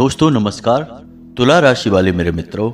दोस्तों नमस्कार। तुला राशि वाले मेरे मित्रों,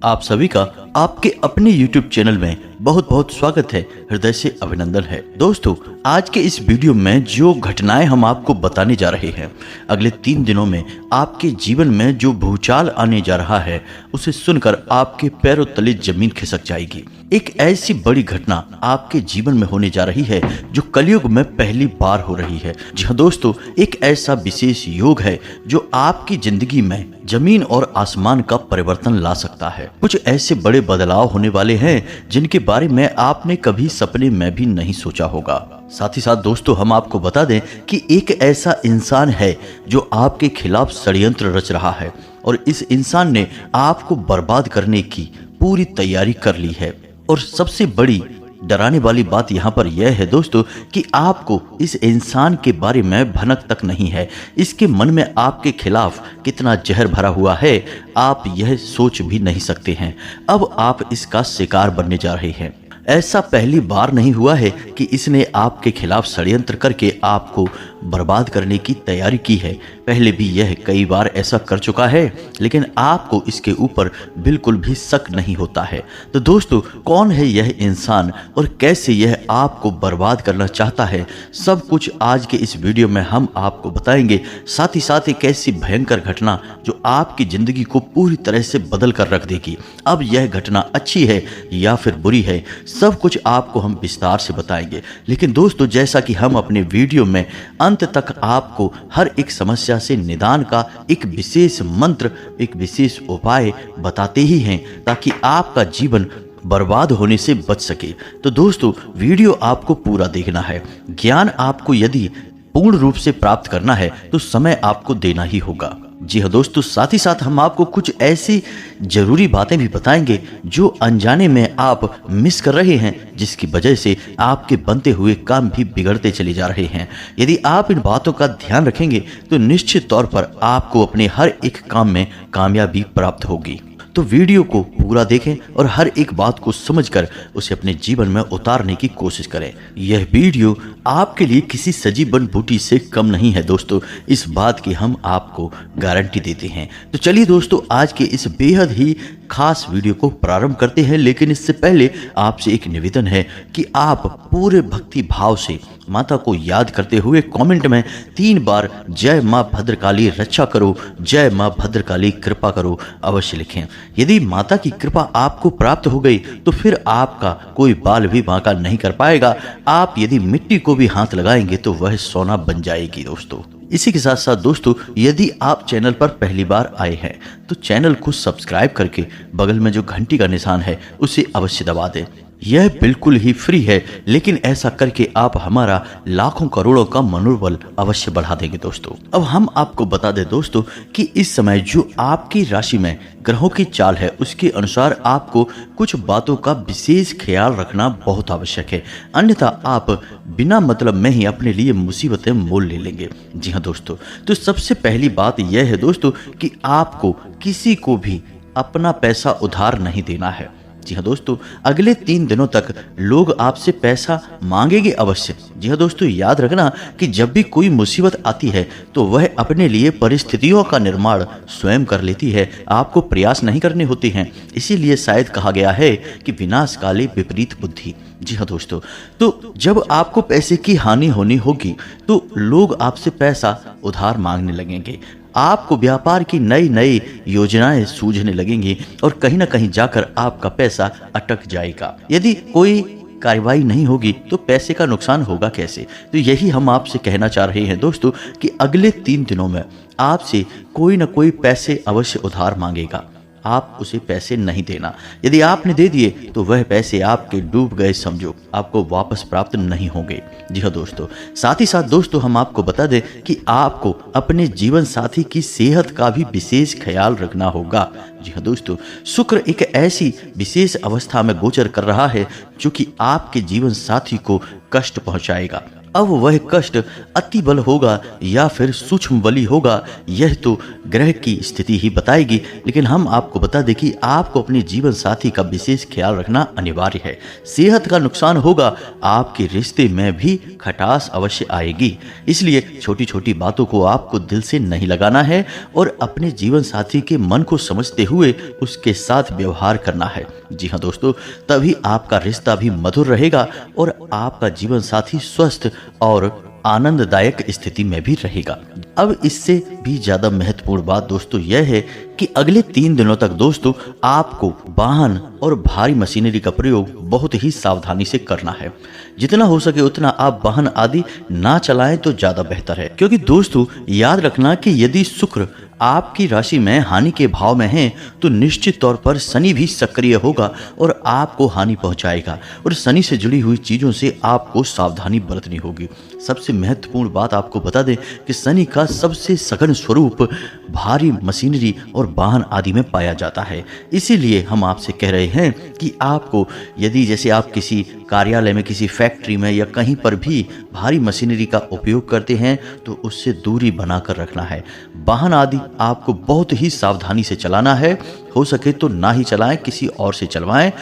आप सभी का आपके अपने YouTube चैनल में बहुत बहुत स्वागत है, हृदय से अभिनंदन है। दोस्तों आज के इस वीडियो में जो घटनाएं हम आपको बताने जा रहे हैं, अगले 3 दिनों में आपके जीवन में जो भूचाल आने जा रहा है, उसे सुनकर आपके पैरों तले जमीन खिसक जाएगी। एक ऐसी बड़ी घटना आपके जीवन में होने जा रही है जो कलयुग में पहली बार हो रही है। जी हाँ दोस्तों, एक ऐसा विशेष योग है जो आपकी जिंदगी में जमीन और आसमान का परिवर्तन ला सकता है। कुछ ऐसे बड़े बदलाव होने वाले हैं जिनके बारे में आपने कभी सपने में भी नहीं सोचा होगा। साथ ही साथ दोस्तों हम आपको बता दें कि एक ऐसा इंसान है जो आपके खिलाफ षड्यंत्र रच रहा है और इस इंसान ने आपको बर्बाद करने की पूरी तैयारी कर ली है। और सबसे बड़ी डराने वाली बात यहाँ पर यह है दोस्तों कि आपको इस इंसान के बारे में भनक तक नहीं है। इसके मन में आपके खिलाफ कितना जहर भरा हुआ है, आप यह सोच भी नहीं सकते हैं। अब आप इसका शिकार बनने जा रहे हैं। ऐसा पहली बार नहीं हुआ है कि इसने आपके खिलाफ षड्यंत्र करके आपको बर्बाद करने की तैयारी की है। पहले भी यह कई बार ऐसा कर चुका है, लेकिन आपको इसके ऊपर बिल्कुल भी शक नहीं होता है। तो दोस्तों कौन है यह इंसान और कैसे यह आपको बर्बाद करना चाहता है, सब कुछ आज के इस वीडियो में हम आपको बताएंगे। साथ ही साथ एक ऐसी भयंकर घटना जो आपकी जिंदगी को पूरी तरह से बदल कर रख देगी। अब यह घटना अच्छी है या फिर बुरी है, सब कुछ आपको हम विस्तार से बताएंगे। लेकिन दोस्तों जैसा कि हम अपने वीडियो में अंत तक आपको हर एक समस्या से निदान का एक विशेष मंत्र, एक विशेष उपाय बताते ही हैं ताकि आपका जीवन बर्बाद होने से बच सके। तो दोस्तों वीडियो आपको पूरा देखना है। ज्ञान आपको यदि पूर्ण रूप से प्राप्त करना है तो समय आपको देना ही होगा। जी हाँ दोस्तों, साथ ही साथ हम आपको कुछ ऐसी जरूरी बातें भी बताएंगे जो अनजाने में आप मिस कर रहे हैं, जिसकी वजह से आपके बनते हुए काम भी बिगड़ते चले जा रहे हैं। यदि आप इन बातों का ध्यान रखेंगे तो निश्चित तौर पर आपको अपने हर एक काम में कामयाबी प्राप्त होगी। तो वीडियो को पूरा देखें और हर एक बात को समझकर उसे अपने जीवन में उतारने की कोशिश करें। यह वीडियो आपके लिए किसी सजी बन बूटी से कम नहीं है दोस्तों, इस बात की हम आपको गारंटी देते हैं। तो चलिए दोस्तों आज के इस बेहद ही खास वीडियो को प्रारंभ करते हैं। लेकिन इससे पहले आपसे एक निवेदन है कि आप पूरे भक्ति भाव से माता को याद करते हुए कमेंट में 3 बार जय मां भद्रकाली रक्षा करो, जय मां भद्रकाली कृपा करो अवश्य लिखें। यदि माता की कृपा आपको प्राप्त हो गई तो फिर आपका कोई बाल भी बांका नहीं कर पाएगा। आप यदि मिट्टी को भी हाथ लगाएंगे तो वह सोना बन जाएगी दोस्तों। इसी के साथ साथ दोस्तों यदि आप चैनल पर पहली बार आए हैं तो चैनल को सब्सक्राइब करके बगल में जो घंटी का निशान है उसे अवश्य दबा दें। यह बिल्कुल ही फ्री है, लेकिन ऐसा करके आप हमारा लाखों करोड़ों का मनोबल अवश्य बढ़ा देंगे दोस्तों। अब हम आपको बता दें दोस्तों कि इस समय जो आपकी राशि में ग्रहों की चाल है उसके अनुसार आपको कुछ बातों का विशेष ख्याल रखना बहुत आवश्यक है, अन्यथा आप बिना मतलब में ही अपने लिए मुसीबतें मोल ले लेंगे। जी हाँ दोस्तों, तो सबसे पहली बात यह है दोस्तों कि आपको किसी को भी अपना पैसा उधार नहीं देना है। जी हाँ दोस्तों, अगले 3 दिनों तक लोग आपसे पैसा मांगेंगे अवश्य। जी हाँ दोस्तों, याद रखना कि जब भी कोई मुसीबत आती है तो वह अपने लिए परिस्थितियों का निर्माण स्वयं कर लेती है, आपको प्रयास नहीं करने होते हैं। इसीलिए शायद कहा गया है कि विनाश काले विपरीत बुद्धि। जी हाँ दोस्तों, तो जब आपको पैसे की हानि होनी होगी तो लोग आपसे पैसा उधार मांगने लगेंगे, आपको व्यापार की नई नई योजनाएं सूझने लगेंगी और कहीं ना कहीं जाकर आपका पैसा अटक जाएगा। यदि कोई कार्रवाई नहीं होगी तो पैसे का नुकसान होगा कैसे। तो यही हम आपसे कहना चाह रहे हैं दोस्तों कि अगले 3 दिनों में आपसे कोई ना कोई पैसे अवश्य उधार मांगेगा, आप उसे पैसे नहीं देना। यदि आपने दे दिए तो वह पैसे आपके डूब गए समझो, आपको वापस प्राप्त नहीं होंगे। जी हाँ दोस्तों, साथ ही साथ दोस्तों हम आपको बता दें कि आपको अपने जीवन साथी की सेहत का भी विशेष ख्याल रखना होगा। जी हाँ दोस्तों, शुक्र एक ऐसी विशेष अवस्था में गोचर कर रहा है जो कि आपके जीवन साथी को कष्ट पहुंचाएगा। अब वह कष्ट अति बल होगा या फिर सूक्ष्म बली होगा, यह तो ग्रह की स्थिति ही बताएगी। लेकिन हम आपको बता दें कि आपको अपने जीवन साथी का विशेष ख्याल रखना अनिवार्य है। सेहत का नुकसान होगा, आपके रिश्ते में भी खटास अवश्य आएगी। इसलिए छोटी छोटी बातों को आपको दिल से नहीं लगाना है और अपने जीवन साथी के मन को समझते हुए उसके साथ व्यवहार करना है। जी हाँ दोस्तों, तभी आपका रिश्ता भी मधुर रहेगा और आपका जीवन साथी स्वस्थ और आनंददायक स्थिति में भी रहेगा। अब इससे भी ज्यादा महत्वपूर्ण बात दोस्तों यह है कि अगले 3 दिनों तक दोस्तों आपको वाहन और भारी मशीनरी का प्रयोग बहुत ही सावधानी से करना है। जितना हो सके उतना आप वाहन आदि ना चलाएं तो ज्यादा बेहतर है, क्योंकि दोस्तों याद रखना कि यदि शुक्र आपकी राशि में हानि के भाव में है तो निश्चित तौर पर शनि भी सक्रिय होगा और आपको हानि पहुंचाएगा और शनि से जुड़ी हुई चीजों से आपको सावधानी बरतनी होगी। सबसे महत्वपूर्ण बात आपको बता दें कि शनि का सबसे सघन स्वरूप भारी मशीनरी और वाहन आदि में पाया जाता है। इसीलिए हम आपसे कह रहे हैं कि आपको यदि जैसे आप किसी कार्यालय में, किसी फैक्ट्री में या कहीं पर भी भारी मशीनरी का उपयोग करते हैं तो उससे दूरी बनाकर रखना है। वाहन आदि आपको बहुत ही सावधानी से चलाना है। हो सके तो ना ही चलाएं, किसी और से चलवाएं,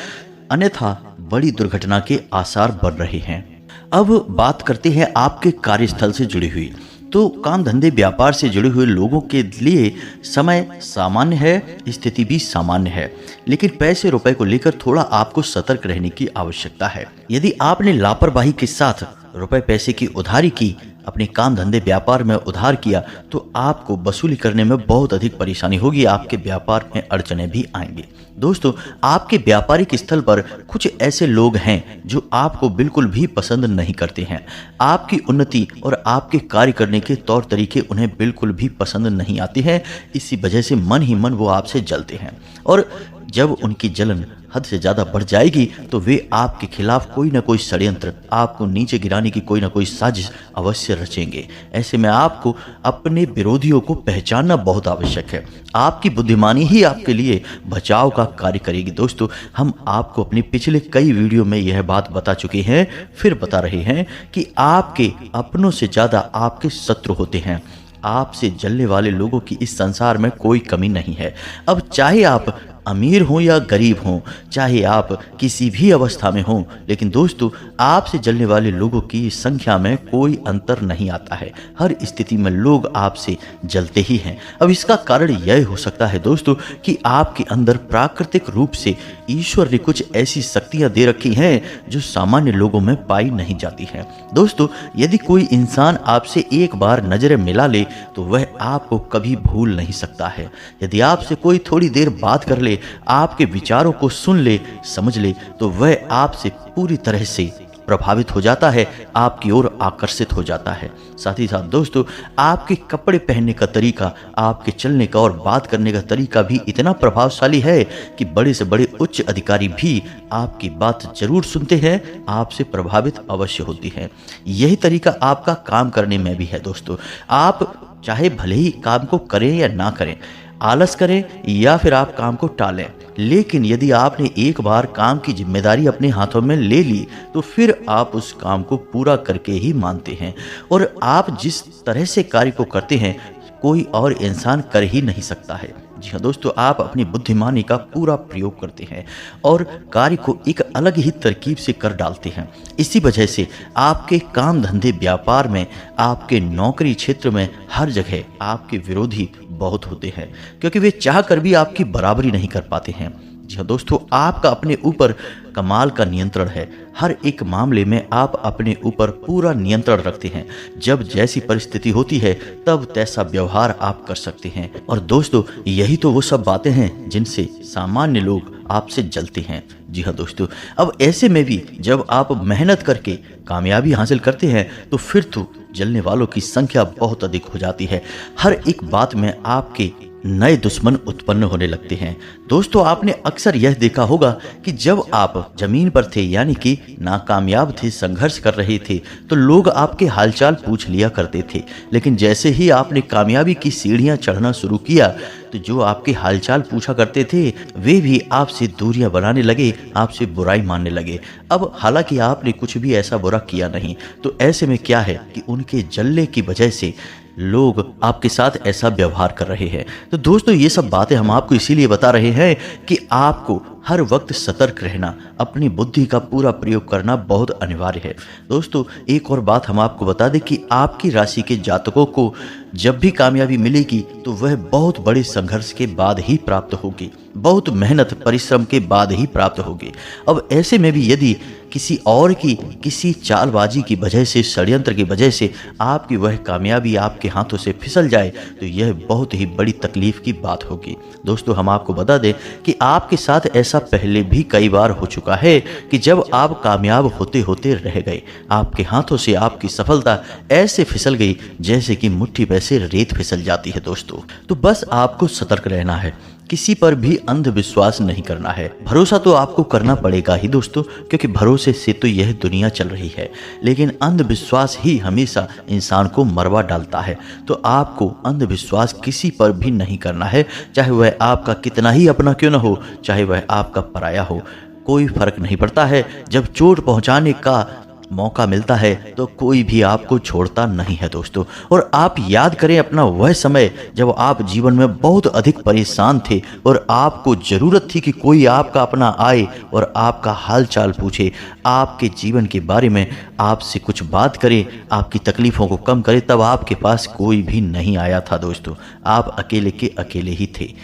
अन्यथा बड़ी दुर्घटना के आसार बन रहे हैं। अब बात करते हैं आपके कार्यस्थल से जुड़ी हुई। तो काम धंधे व्यापार से जुड़े हुए लोगों के लिए समय सामान्य है, स्थिति भी सामान्य है, लेकिन पैसे रुपए को लेकर थोड़ा आपको सतर्क रहने की आवश्यकता है। यदि आपने लापरवाही के साथ रुपए पैसे की उधारी की, अपने काम धंधे व्यापार में उधार किया, तो आपको वसूली करने में बहुत अधिक परेशानी होगी, आपके व्यापार में अड़चने भी आएंगी। दोस्तों, आपके व्यापारिक स्थल पर कुछ ऐसे लोग हैं जो आपको बिल्कुल भी पसंद नहीं करते हैं। आपकी उन्नति और आपके कार्य करने के तौर तरीके उन्हें बिल्कुल भी पसंद नहीं आते हैं। इसी वजह से मन ही मन वो आपसे जलते हैं और जब उनकी जलन हद से ज्यादा बढ़ जाएगी तो वे आपके खिलाफ कोई ना कोई षड्यंत्र, आपको नीचे गिराने की कोई ना कोई साजिश अवश्य रचेंगे। ऐसे में आपको अपने विरोधियों को पहचानना बहुत आवश्यक है। आपकी बुद्धिमानी ही आपके लिए बचाव का कार्य करेगी। दोस्तों, हम आपको अपने पिछले कई वीडियो में यह बात बता चुके हैं, फिर बता रहे हैं कि आपके अपनों से ज्यादा आपके शत्रु होते हैं। आपसे जलने वाले लोगों की इस संसार में कोई कमी नहीं है। अब चाहे आप अमीर हों या गरीब हों, चाहे आप किसी भी अवस्था में हों, लेकिन दोस्तों आपसे जलने वाले लोगों की संख्या में कोई अंतर नहीं आता है। हर स्थिति में लोग आपसे जलते ही हैं। अब इसका कारण यह हो सकता है दोस्तों कि आपके अंदर प्राकृतिक रूप से ईश्वर ने कुछ ऐसी शक्तियां दे रखी हैं जो सामान्य लोगों में पाई नहीं जाती हैं। दोस्तों, यदि कोई इंसान आपसे एक बार नजरें मिला ले तो वह आपको कभी भूल नहीं सकता है। यदि आपसे कोई थोड़ी देर बात कर ले, आपके विचारों को सुन ले, समझ ले, तो वह आपसे पूरी तरह से प्रभावित हो जाता है, आपकी ओर आकर्षित हो जाता है। साथ ही साथ दोस्तों, आपके कपड़े पहनने का तरीका, आपके चलने का और बात करने का तरीका भी इतना प्रभावशाली है कि बड़े से बड़े उच्च अधिकारी भी आपकी बात जरूर सुनते हैं, आपसे प्रभावित अवश्य होती है। यही तरीका आपका काम करने में भी है। दोस्तों, आप चाहे भले ही काम को करें या ना करें, आलस करें या फिर आप काम को टालें, लेकिन यदि आपने एक बार काम की जिम्मेदारी अपने हाथों में ले ली तो फिर आप उस काम को पूरा करके ही मानते हैं और आप जिस तरह से कार्य को करते हैं कोई और इंसान कर ही नहीं सकता है। जी हाँ दोस्तों, आप अपनी बुद्धिमानी का पूरा प्रयोग करते हैं और कार्य को एक अलग ही तरकीब से कर डालते हैं। इसी वजह से आपके काम धंधे व्यापार में, आपके नौकरी क्षेत्र में हर जगह आपके विरोधी बहुत होते हैं, क्योंकि वे चाह कर भी आपकी बराबरी नहीं कर पाते हैं। जी हाँ दोस्तों, आपका अपने ऊपर कमाल का नियंत्रण है। हर एक मामले में आप अपने ऊपर पूरा नियंत्रण रखते हैं। जब जैसी परिस्थिति होती है तब तैसा व्यवहार आप कर सकते हैं। और दोस्तों, यही तो वो सब बातें हैं जिनसे सामान्य लोग आपसे जलते हैं। जी हाँ दोस्तों, अब ऐसे में भी जब आप मेहनत करके कामयाबी हासिल करते हैं तो फिर तो जलने वालों की संख्या बहुत अधिक हो जाती है। हर एक बात में आपके नए दुश्मन उत्पन्न होने लगते हैं। दोस्तों, आपने अक्सर यह देखा होगा कि जब आप जमीन पर थे, यानी कि नाकामयाब थे, संघर्ष कर रहे थे, तो लोग आपके हालचाल पूछ लिया करते थे। लेकिन जैसे ही आपने कामयाबी की सीढ़ियां चढ़ना शुरू किया, तो जो आपके हालचाल पूछा करते थे वे भी आपसे दूरियां बनाने लगे, आपसे बुराई मानने लगे। अब हालांकि आपने कुछ भी ऐसा बुरा किया नहीं, तो ऐसे में क्या है कि उनके जलने की वजह से लोग आपके साथ ऐसा व्यवहार कर रहे हैं। तो दोस्तों, ये सब बातें हम आपको इसीलिए बता रहे हैं कि आपको हर वक्त सतर्क रहना, अपनी बुद्धि का पूरा प्रयोग करना बहुत अनिवार्य है। दोस्तों, एक और बात हम आपको बता दें कि आपकी राशि के जातकों को जब भी कामयाबी मिलेगी तो वह बहुत बड़े संघर्ष के बाद ही प्राप्त होगी, बहुत मेहनत परिश्रम के बाद ही प्राप्त होगी। अब ऐसे में भी यदि किसी और की किसी चालबाजी की वजह से, षड्यंत्र की वजह से आपकी वह कामयाबी आपके हाथों से फिसल जाए, तो यह बहुत ही बड़ी तकलीफ की बात होगी। दोस्तों, हम आपको बता दें कि आपके साथ ऐसा पहले भी कई बार हो चुका है कि जब आप कामयाब होते होते रह गए, आपके हाथों से आपकी सफलता ऐसे फिसल गई जैसे कि मुट्ठी भर से रेत फिसल जाती है। दोस्तों, तो बस आपको सतर्क रहना है, किसी पर भी अंधविश्वास नहीं करना है। भरोसा तो आपको करना पड़ेगा ही दोस्तों, क्योंकि भरोसे से तो यह दुनिया चल रही है, लेकिन अंधविश्वास ही हमेशा इंसान को मरवा डालता है। तो आपको अंधविश्वास किसी पर भी नहीं करना है, चाहे वह आपका कितना ही अपना क्यों न हो, चाहे वह आपका पराया हो, कोई फर्क नहीं पड़ता है। जब चोट पहुंचाने का मौका मिलता है तो कोई भी आपको छोड़ता नहीं है दोस्तों। और आप याद करें अपना वह समय जब आप जीवन में बहुत अधिक परेशान थे और आपको ज़रूरत थी कि कोई आपका अपना आए और आपका हाल चाल पूछे, आपके जीवन के बारे में आपसे कुछ बात करे, आपकी तकलीफ़ों को कम करे। तब आपके पास कोई भी नहीं आया था दोस्तों, आप अकेले के अकेले ही थे।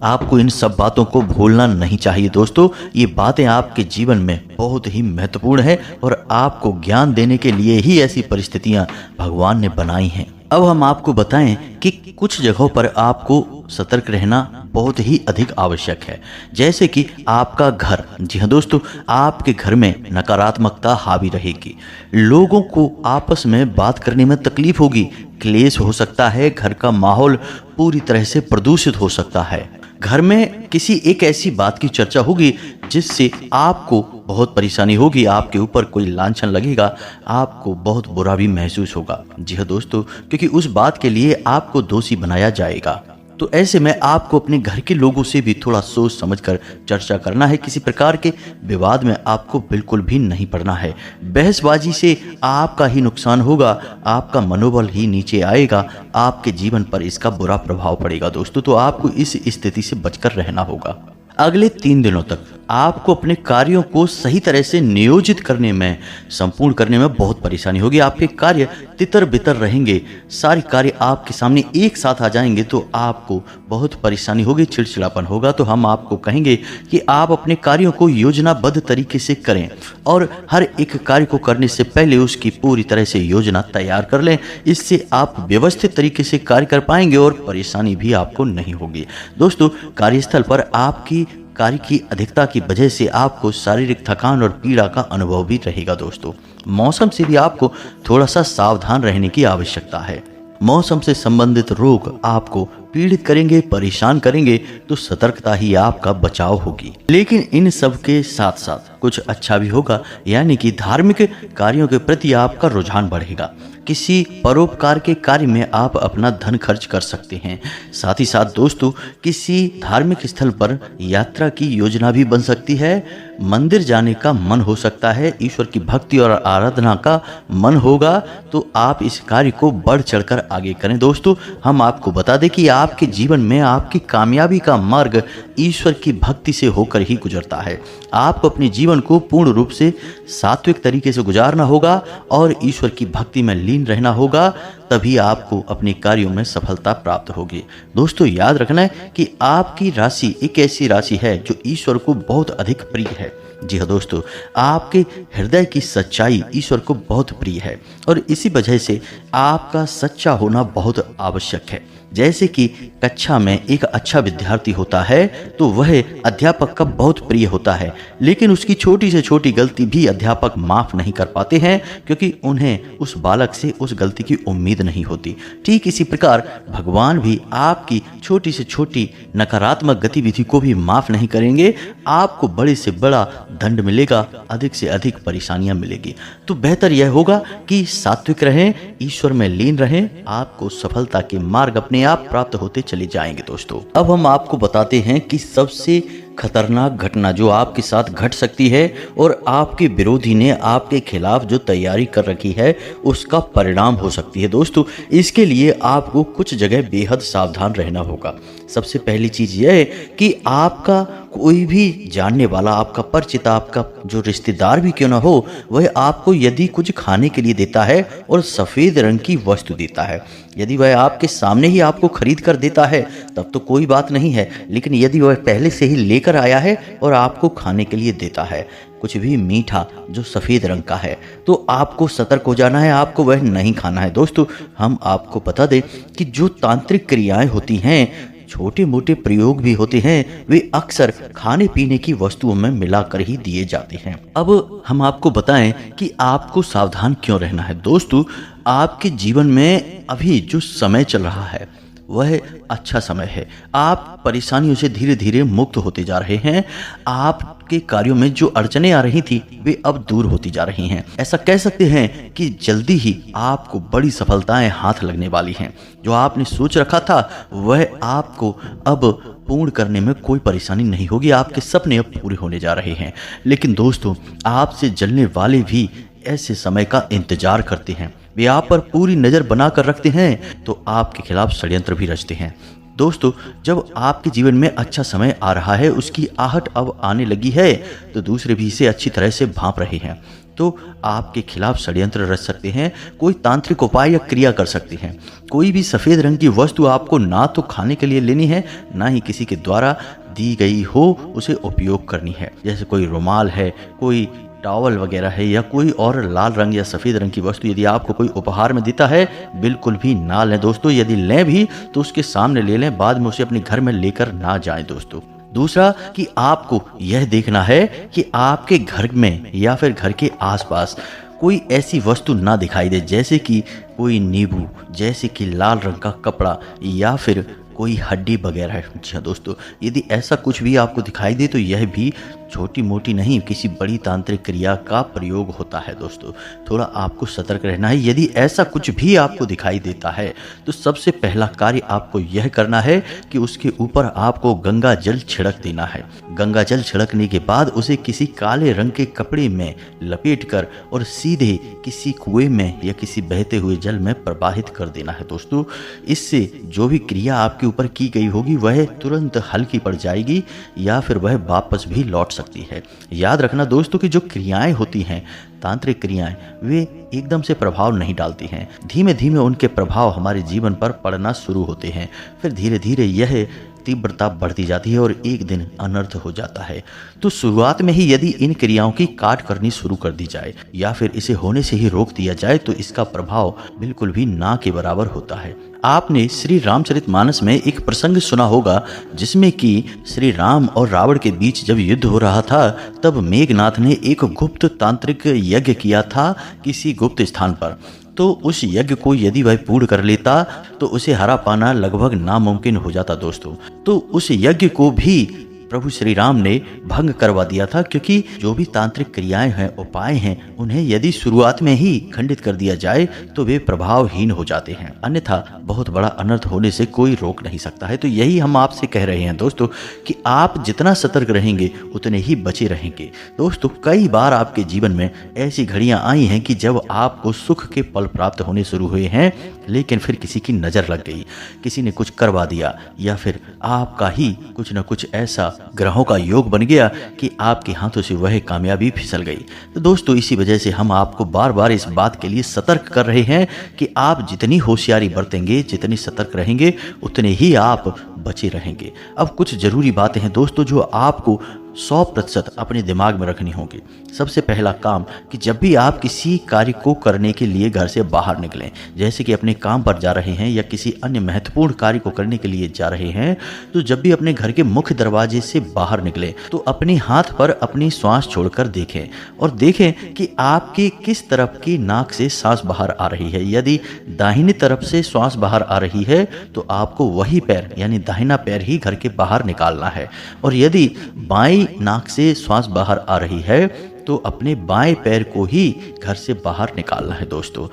आपको इन सब बातों को भूलना नहीं चाहिए दोस्तों। ये बातें आपके जीवन में बहुत ही महत्वपूर्ण है और आपको ज्ञान देने के लिए ही ऐसी परिस्थितियां भगवान ने बनाई हैं। अब हम आपको बताएं कि कुछ जगहों पर आपको सतर्क रहना बहुत ही अधिक आवश्यक है, जैसे कि आपका घर। जी हाँ दोस्तों, आपके घर में नकारात्मकता हावी रहेगी, लोगों को आपस में बात करने में तकलीफ होगी, क्लेश हो सकता है, घर का माहौल पूरी तरह से प्रदूषित हो सकता है। घर में किसी एक ऐसी बात की चर्चा होगी जिससे आपको बहुत परेशानी होगी, आपके ऊपर कोई लांछन लगेगा, आपको बहुत बुरा भी महसूस होगा। जी हाँ दोस्तों, क्योंकि उस बात के लिए आपको दोषी बनाया जाएगा। तो ऐसे में आपको अपने घर के लोगों से भी थोड़ा सोच समझकर चर्चा करना है। किसी प्रकार के विवाद में आपको बिल्कुल भी नहीं पड़ना है। बहसबाजी से आपका ही नुकसान होगा, आपका मनोबल ही नीचे आएगा, आपके जीवन पर इसका बुरा प्रभाव पड़ेगा दोस्तों। तो आपको इस स्थिति से बचकर रहना होगा। अगले 3 दिनों तक आपको अपने कार्यों को सही तरह से नियोजित करने में, संपूर्ण करने में बहुत परेशानी होगी। आपके कार्य तितर बितर रहेंगे, सारे कार्य आपके सामने एक साथ आ जाएंगे तो आपको बहुत परेशानी होगी, चिड़चिड़ापन होगा। तो हम आपको कहेंगे कि आप अपने कार्यों को योजनाबद्ध तरीके से करें और हर एक कार्य को करने से पहले उसकी पूरी तरह से योजना तैयार कर लें। इससे आप व्यवस्थित तरीके से कार्य कर पाएंगे और परेशानी भी आपको नहीं होगी। दोस्तों, कार्यस्थल पर आपकी कार्य की अधिकता की वजह से आपको शारीरिक थकान और पीड़ा का अनुभव भी रहेगा दोस्तों। मौसम से भी आपको थोड़ा सा सावधान रहने की आवश्यकता है। मौसम से संबंधित रोग आपको पीड़ित करेंगे, परेशान करेंगे, तो सतर्कता ही आपका बचाव होगी। लेकिन इन सब के साथ साथ कुछ अच्छा भी होगा, यानी कि धार्मिक कार्यों के प्रति आपका रुझान बढ़ेगा। किसी परोपकार के कार्य में आप अपना धन खर्च कर सकते हैं। साथ ही साथ दोस्तों, किसी धार्मिक स्थल पर यात्रा की योजना भी बन सकती है। मंदिर जाने का मन हो सकता है, ईश्वर की भक्ति और आराधना का मन होगा, तो आप इस कार्य को बढ़ चढ़कर आगे करें। दोस्तों, हम आपको बता दें कि आपके जीवन में आपकी कामयाबी का मार्ग ईश्वर की भक्ति से होकर ही गुजरता है। आपको अपने जीवन को पूर्ण रूप से सात्विक तरीके से गुजारना होगा और ईश्वर की भक्ति में लीन रहना होगा, तभी आपको अपने कार्यों में सफलता प्राप्त होगी। दोस्तों, याद रखना है कि आपकी राशि एक ऐसी राशि है जो ईश्वर को बहुत अधिक प्रिय है। जी हाँ दोस्तों, आपके हृदय की सच्चाई ईश्वर को बहुत प्रिय है और इसी वजह से आपका सच्चा होना बहुत आवश्यक है। जैसे कि कक्षा में एक अच्छा विद्यार्थी होता है तो वह अध्यापक का बहुत प्रिय होता है, लेकिन उसकी छोटी से छोटी गलती भी अध्यापक माफ नहीं कर पाते हैं क्योंकि उन्हें उस बालक से उस गलती की उम्मीद नहीं होती। ठीक इसी प्रकार भगवान भी आपकी छोटी से छोटी नकारात्मक गतिविधि को भी माफ नहीं करेंगे। आपको बड़े से बड़ा दंड मिलेगा, अधिक से अधिक परेशानियां मिलेगी। तो बेहतर यह होगा कि सात्विक रहें, ईश्वर में लीन रहें, आपको सफलता के मार्ग अपने आप प्राप्त होते चले जाएंगे। दोस्तों, अब हम आपको बताते हैं कि सबसे खतरनाक घटना जो आपके साथ घट सकती है और आपके विरोधी ने आपके खिलाफ जो तैयारी कर रखी है उसका परिणाम हो सकती है। दोस्तों, इसके लिए आपको कुछ जगह बेहद सावधान रहना होगा। सबसे पहली चीज यह है कि आपका कोई भी जानने वाला, आपका परिचित, आपका जो रिश्तेदार भी क्यों ना हो, वह आपको यदि कुछ खाने के लिए देता है और सफ़ेद रंग की वस्तु देता है, यदि वह आपके सामने ही आपको खरीद कर देता है तब तो कोई बात नहीं है, लेकिन यदि वह पहले से ही लेकर आया है और आपको खाने के लिए देता है कुछ भी मीठा जो सफ़ेद रंग का है, तो आपको सतर्क हो जाना है, आपको वह नहीं खाना है। दोस्तों, हम आपको बता दें कि जो तांत्रिक क्रियाएं होती हैं, छोटे मोटे प्रयोग भी होते हैं, वे अक्सर खाने पीने की वस्तुओं में मिलाकर ही दिए जाते हैं। अब हम आपको बताएं कि आपको सावधान क्यों रहना है। दोस्तों, आपके जीवन में अभी जो समय चल रहा है वह अच्छा समय है। आप परेशानियों से धीरे धीरे मुक्त होते जा रहे हैं। आपके कार्यों में जो अड़चनें आ रही थी वे अब दूर होती जा रही हैं। ऐसा कह सकते हैं कि जल्दी ही आपको बड़ी सफलताएं हाथ लगने वाली हैं। जो आपने सोच रखा था वह आपको अब पूर्ण करने में कोई परेशानी नहीं होगी। आपके सपने अब पूरे होने जा रहे हैं। लेकिन दोस्तों, आपसे जलने वाले भी ऐसे समय का इंतजार करते हैं। वे आप पर पूरी नज़र बना कर रखते हैं तो आपके खिलाफ षड्यंत्र भी रचते हैं। दोस्तों, जब आपके जीवन में अच्छा समय आ रहा है, उसकी आहट अब आने लगी है, तो दूसरे भी इसे अच्छी तरह से भांप रहे हैं, तो आपके खिलाफ षड्यंत्र रच सकते हैं। कोई तांत्रिक उपाय या क्रिया कर सकते हैं। कोई भी सफ़ेद रंग की वस्तु आपको ना तो खाने के लिए लेनी है, ना ही किसी के द्वारा दी गई हो उसे उपयोग करनी है। जैसे कोई रुमाल है, कोई टॉवल वगैरह है, या कोई और लाल रंग या सफ़ेद रंग की वस्तु यदि आपको कोई उपहार में देता है, बिल्कुल भी ना लें। दोस्तों, यदि लें भी तो उसके सामने ले लें, बाद में उसे अपने घर में लेकर ना जाएं। दोस्तों, दूसरा कि आपको यह देखना है कि आपके घर में या फिर घर के आसपास कोई ऐसी वस्तु ना दिखाई दे, जैसे कि कोई नींबू, जैसे कि लाल रंग का कपड़ा, या फिर कोई हड्डी वगैरह। जी हाँ दोस्तों, यदि ऐसा कुछ भी आपको दिखाई दे तो यह भी छोटी मोटी नहीं, किसी बड़ी तांत्रिक क्रिया का प्रयोग होता है। दोस्तों, थोड़ा आपको सतर्क रहना है। यदि ऐसा कुछ भी आपको दिखाई देता है तो सबसे पहला कार्य आपको यह करना है कि उसके ऊपर आपको गंगा जल छिड़क देना है। गंगा जल छिड़कने के बाद उसे किसी काले रंग के कपड़े में लपेटकर और सीधे किसी कुएं में या किसी बहते हुए जल में प्रवाहित कर देना है। दोस्तों, इससे जो भी क्रिया आपके ऊपर की गई होगी वह तुरंत हल्की पड़ जाएगी या फिर वह वापस भी लौट सकती है। याद रखना दोस्तों कि जो क्रियाएं होती हैं, तांत्रिक क्रियाएं, वे एकदम से प्रभाव नहीं डालती हैं। धीमे धीमे उनके प्रभाव हमारे जीवन पर पड़ना शुरू होते हैं। फिर धीरे धीरे यह तीव्रता बढ़ती जाती है और एक दिन अनर्थ हो जाता है। तो शुरुआत में ही यदि इन क्रियाओं की काट करनी शुरू कर दी जाए या फिर इसे होने से ही रोक दिया जाए तो इसका प्रभाव बिल्कुल भी ना के बराबर होता है। आपने श्री रामचरितमानस में एक प्रसंग सुना होगा जिसमें कि श्री राम और रावण के बीच जब युद्ध हो रहा था तब मेघनाथ ने एक गुप्त तांत्रिक यज्ञ किया था किसी गुप्त स्थान पर। तो उस यज्ञ को यदि वह पूर्ण कर लेता तो उसे हरा पाना लगभग नामुमकिन हो जाता। दोस्तों, तो उस यज्ञ को भी प्रभु श्री राम ने भंग करवा दिया था, क्योंकि जो भी तांत्रिक क्रियाएं हैं, उपाय हैं, उन्हें यदि शुरुआत में ही खंडित कर दिया जाए तो वे प्रभावहीन हो जाते हैं, अन्यथा बहुत बड़ा अनर्थ होने से कोई रोक नहीं सकता है। तो यही हम आपसे कह रहे हैं दोस्तों कि आप जितना सतर्क रहेंगे उतने ही बचे रहेंगे। दोस्तों, कई बार आपके जीवन में ऐसी घड़ियां आई हैं कि जब आपको सुख के पल प्राप्त होने शुरू हुए हैं, लेकिन फिर किसी की नज़र लग गई, किसी ने कुछ करवा दिया, या फिर आपका ही कुछ न कुछ ऐसा ग्रहों का योग बन गया कि आपके हाथों से वह कामयाबी फिसल गई। तो दोस्तों, इसी वजह से हम आपको बार बार इस बात के लिए सतर्क कर रहे हैं कि आप जितनी होशियारी बरतेंगे, जितनी सतर्क रहेंगे, उतने ही आप बचे रहेंगे। अब कुछ जरूरी बातें हैं दोस्तों जो आपको 100% अपने दिमाग में रखनी होगी। सबसे पहला काम कि जब भी आप किसी कार्य को करने के लिए घर से बाहर निकलें, जैसे कि अपने काम पर जा रहे हैं या किसी अन्य महत्वपूर्ण कार्य को करने के लिए जा रहे हैं, तो जब भी अपने घर के मुख्य दरवाजे से बाहर निकलें तो अपने हाथ पर अपनी श्वास छोड़कर देखें और देखें कि आपकी किस तरफ की नाक से सांस बाहर आ रही है। यदि दाहिनी तरफ से श्वास बाहर आ रही है तो आपको वही पैर यानी दाहिना पैर ही घर के बाहर निकालना है, और यदि बाईं नाक से श्वास बाहर आ रही है तो अपने बाएं पैर को ही घर से बाहर निकालना है दोस्तों।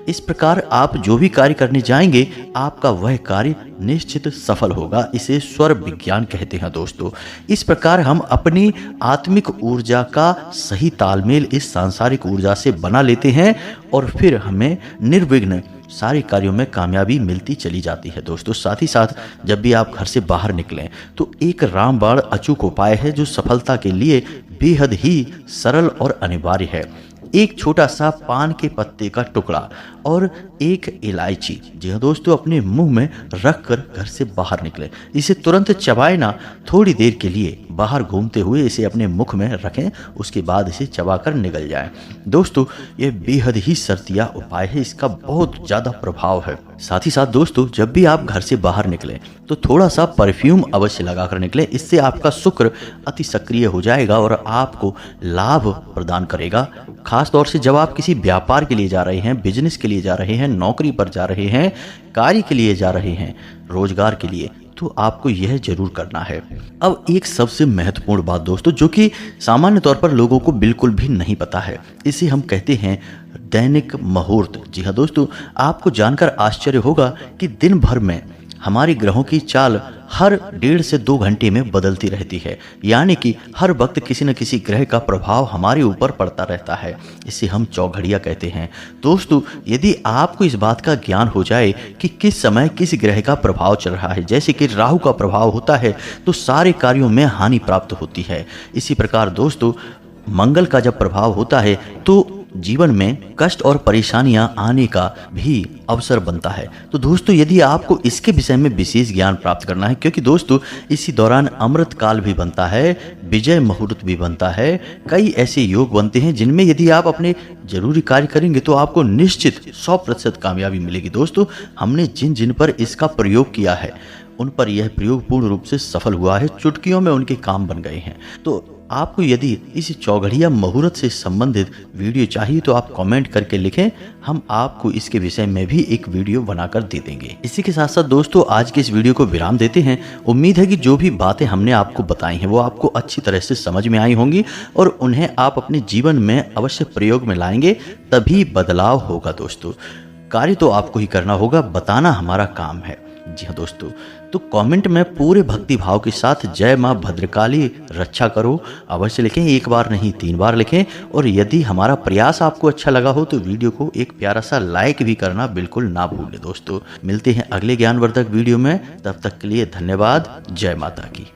इस प्रकार आप जो भी कार्य करने जाएंगे आपका वह कार्य निश्चित सफल होगा। इसे स्वर विज्ञान कहते हैं दोस्तों। इस प्रकार हम अपनी आत्मिक ऊर्जा का सही तालमेल इस सांसारिक ऊर्जा से बना लेते हैं और फिर हमें निर्विघ्न सारे कार्यों में कामयाबी मिलती चली जाती है दोस्तों। साथ ही साथ जब भी आप घर से बाहर निकलें तो एक रामबाण अचूक उपाय है जो सफलता के लिए बेहद ही सरल और अनिवार्य है। एक छोटा सा पान के पत्ते का टुकड़ा और एक इलायची, जी हाँ दोस्तों, अपने मुंह में रखकर घर से बाहर निकले। इसे तुरंत चबाए ना, थोड़ी देर के लिए बाहर घूमते हुए इसे अपने मुख में रखें, उसके बाद इसे चबाकर निकल जाएं। दोस्तों यह बेहद ही सर्तिया उपाय है, इसका बहुत ज़्यादा प्रभाव है। साथ ही साथ दोस्तों जब भी आप घर से बाहर निकलें तो थोड़ा सा परफ्यूम अवश्य लगाकर निकलें। इससे आपका शुक्र अति सक्रिय हो जाएगा और आपको लाभ प्रदान करेगा। खास तौर से जब आप किसी व्यापार के लिए जा रहे हैं, बिजनेस के लिए जा रहे हैं, नौकरी पर जा रहे हैं, कार्य के लिए जा रहे हैं, रोजगार के लिए, तो आपको यह जरूर करना है। अब एक सबसे महत्वपूर्ण बात दोस्तों जो कि सामान्य तौर पर लोगों को बिल्कुल भी नहीं पता है, इसे हम कहते हैं दैनिक मुहूर्त। जी हाँ दोस्तों, आपको जानकर आश्चर्य होगा कि दिन भर में हमारे ग्रहों की चाल हर 1.5 से 2 घंटे में बदलती रहती है, यानी कि हर वक्त किसी न किसी ग्रह का प्रभाव हमारे ऊपर पड़ता रहता है। इसे हम चौघड़िया कहते हैं। दोस्तों यदि आपको इस बात का ज्ञान हो जाए कि किस समय किस ग्रह का प्रभाव चल रहा है, जैसे कि राहु का प्रभाव होता है तो सारे कार्यों में हानि प्राप्त होती है। इसी प्रकार दोस्तों मंगल का जब प्रभाव होता है तो जीवन में कष्ट और परेशानियां आने का भी अवसर बनता है। तो दोस्तों यदि आपको इसके विषय में विशेष ज्ञान प्राप्त करना है, क्योंकि दोस्तों इसी दौरान अमृत काल भी बनता है, विजय मुहूर्त भी बनता है, कई ऐसे योग बनते हैं जिनमें यदि आप अपने जरूरी कार्य करेंगे तो आपको निश्चित 100% कामयाबी मिलेगी। दोस्तों हमने जिन जिन पर इसका प्रयोग किया है उन पर यह प्रयोग पूर्ण रूप से सफल हुआ है, चुटकियों में उनके काम बन गए हैं। तो आपको यदि इस चौघड़िया मुहूर्त से संबंधित वीडियो चाहिए तो आप कमेंट करके लिखें, हम आपको इसके विषय में भी एक वीडियो बनाकर दे देंगे। इसी के साथ साथ दोस्तों आज के इस वीडियो को विराम देते हैं। उम्मीद है कि जो भी बातें हमने आपको बताई हैं वो आपको अच्छी तरह से समझ में आई होंगी और उन्हें आप अपने जीवन में अवश्य प्रयोग में लाएंगे, तभी बदलाव होगा। दोस्तों कार्य तो आपको ही करना होगा, बताना हमारा काम है। जी हाँ दोस्तों, तो कमेंट में पूरे भक्ति भाव के साथ जय माँ भद्रकाली रक्षा करो अवश्य लिखें, एक बार नहीं 3 बार लिखें। और यदि हमारा प्रयास आपको अच्छा लगा हो तो वीडियो को एक प्यारा सा लाइक भी करना बिल्कुल ना भूलें। दोस्तों मिलते हैं अगले ज्ञानवर्धक वीडियो में, तब तक के लिए धन्यवाद। जय माता की।